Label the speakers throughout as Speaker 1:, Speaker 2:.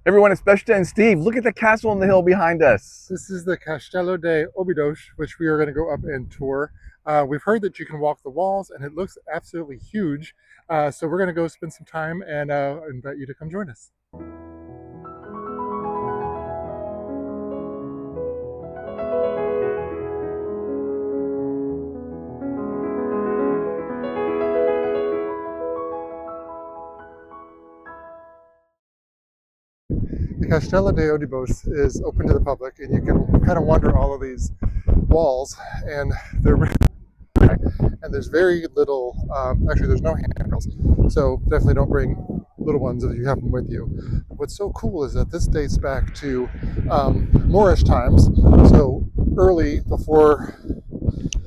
Speaker 1: Everyone, it's Besta and Steve. Look at the castle on the hill behind us.
Speaker 2: This is the Castelo de Óbidos, which we are going to go up and tour. We've heard that you can walk the walls, and it looks absolutely huge. So we're going to go spend some time and invite you to come join us. The Castelo de Óbidos is open to the public, and you can kind of wander all of these walls, and they're and there's very little. Actually, there's no handrails, so definitely don't bring little ones if you have them with you. What's so cool is that this dates back to Moorish times, so early before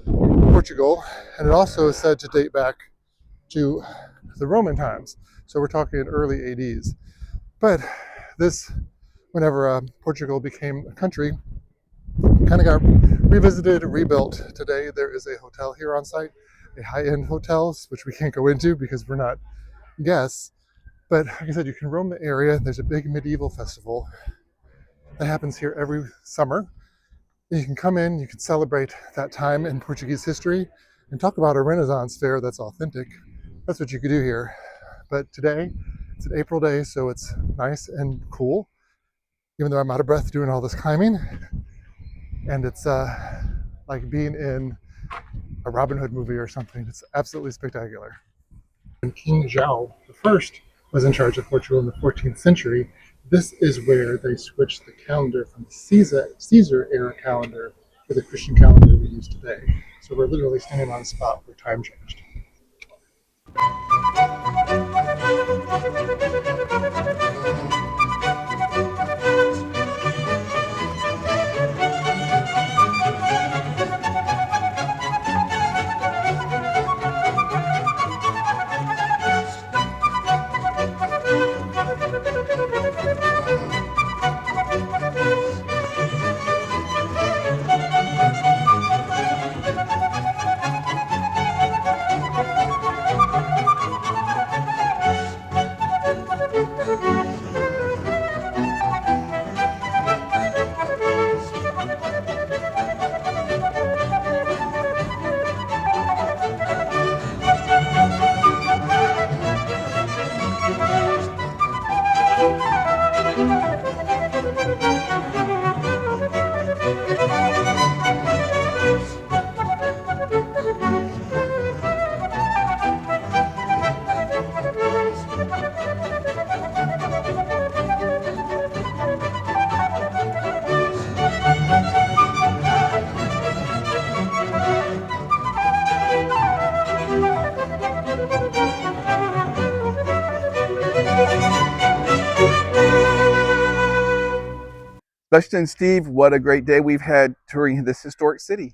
Speaker 2: Portugal, and it also is said to date back to the Roman times. So we're talking early ADs. But this, whenever Portugal became a country, kind of got revisited and rebuilt. Today there is a hotel here on site, a high-end hotel, which we can't go into because we're not guests. But like I said, you can roam the area. There's a big medieval festival that happens here every summer. You can come in, you can celebrate that time in Portuguese history and talk about a Renaissance fair that's authentic. That's what you could do here. But today, it's an April day, so it's nice and cool, even though I'm out of breath doing all this climbing. And it's like being in a Robin Hood movie or something. It's absolutely spectacular. And King João I was in charge of Portugal in the 14th century. This is where they switched the calendar from the Caesar era calendar to the Christian calendar we use today. So we're literally standing on a spot where time changed.
Speaker 1: Besta and Steve, what a great day we've had touring this historic city.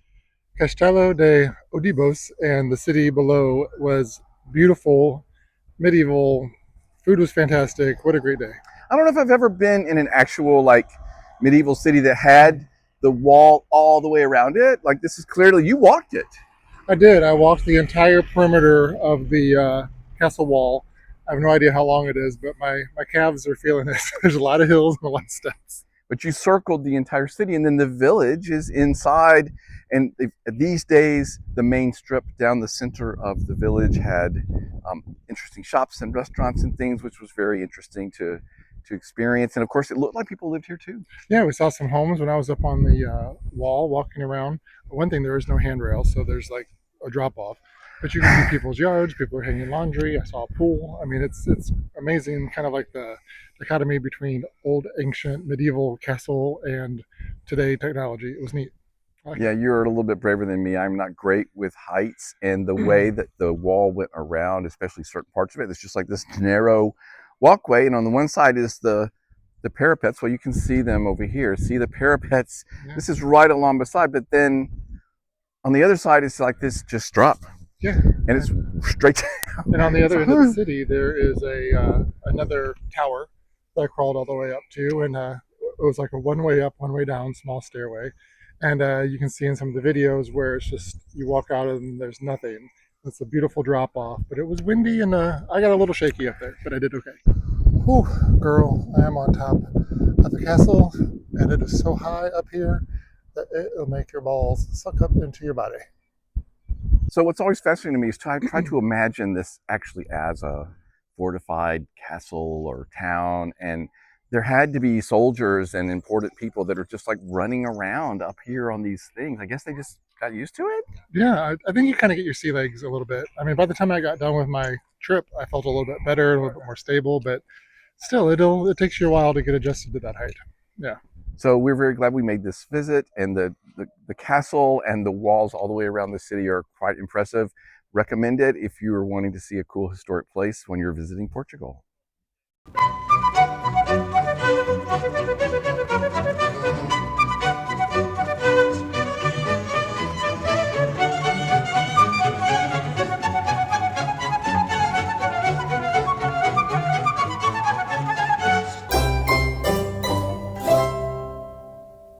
Speaker 2: Castelo de Óbidos and the city below was beautiful, medieval. Food was fantastic. What a great day.
Speaker 1: I don't know if I've ever been in an actual medieval city that had the wall all the way around it. Like this is clearly, you walked it.
Speaker 2: I did. I walked the entire perimeter of the castle wall. I have no idea how long it is, but my calves are feeling it. There's a lot of hills and a lot of steps.
Speaker 1: But you circled the entire city, and then the village is inside. And these days, the main strip down the center of the village had interesting shops and restaurants and things, which was very interesting to experience. And of course, it looked like people lived here too.
Speaker 2: Yeah, we saw some homes when I was up on the wall walking around. One thing, there is no handrail, so there's like a drop off. But you can see people's yards. People are hanging laundry. I saw a pool. I mean, it's amazing. Kind of like the dichotomy between old, ancient, medieval castle and today technology. It was neat.
Speaker 1: Yeah, you're a little bit braver than me. I'm not great with heights, and the way that the wall went around, especially certain parts of it, it's just like this narrow walkway, and on the one side is the parapets. Well, you can see them over here. See the parapets. Yeah. This is right along beside, but then on the other side, it's like this just drop.
Speaker 2: Yeah,
Speaker 1: and it's straight down.
Speaker 2: And on the other end of the city, there is a another tower that I crawled all the way up to, and it was like a one-way up, one-way down, small stairway. And you can see in some of the videos where it's just you walk out and there's nothing. It's a beautiful drop off, but it was windy and I got a little shaky up there, but I did okay. Whew, girl, I am on top of the castle, and it is so high up here that it will make your balls suck up into your body.
Speaker 1: So what's always fascinating to me is try to imagine this actually as a fortified castle or town, and there had to be soldiers and important people that are just like running around up here on these things. I guess they just got used to it.
Speaker 2: Yeah, I think you kind of get your sea legs a little bit. I mean, by the time I got done with my trip, I felt a little bit better, a little bit more stable, but still, it takes you a while to get adjusted to that height. Yeah.
Speaker 1: So we're very glad we made this visit, and the castle and the walls all the way around the city are quite impressive. Recommend it if you are wanting to see a cool historic place when you're visiting Portugal.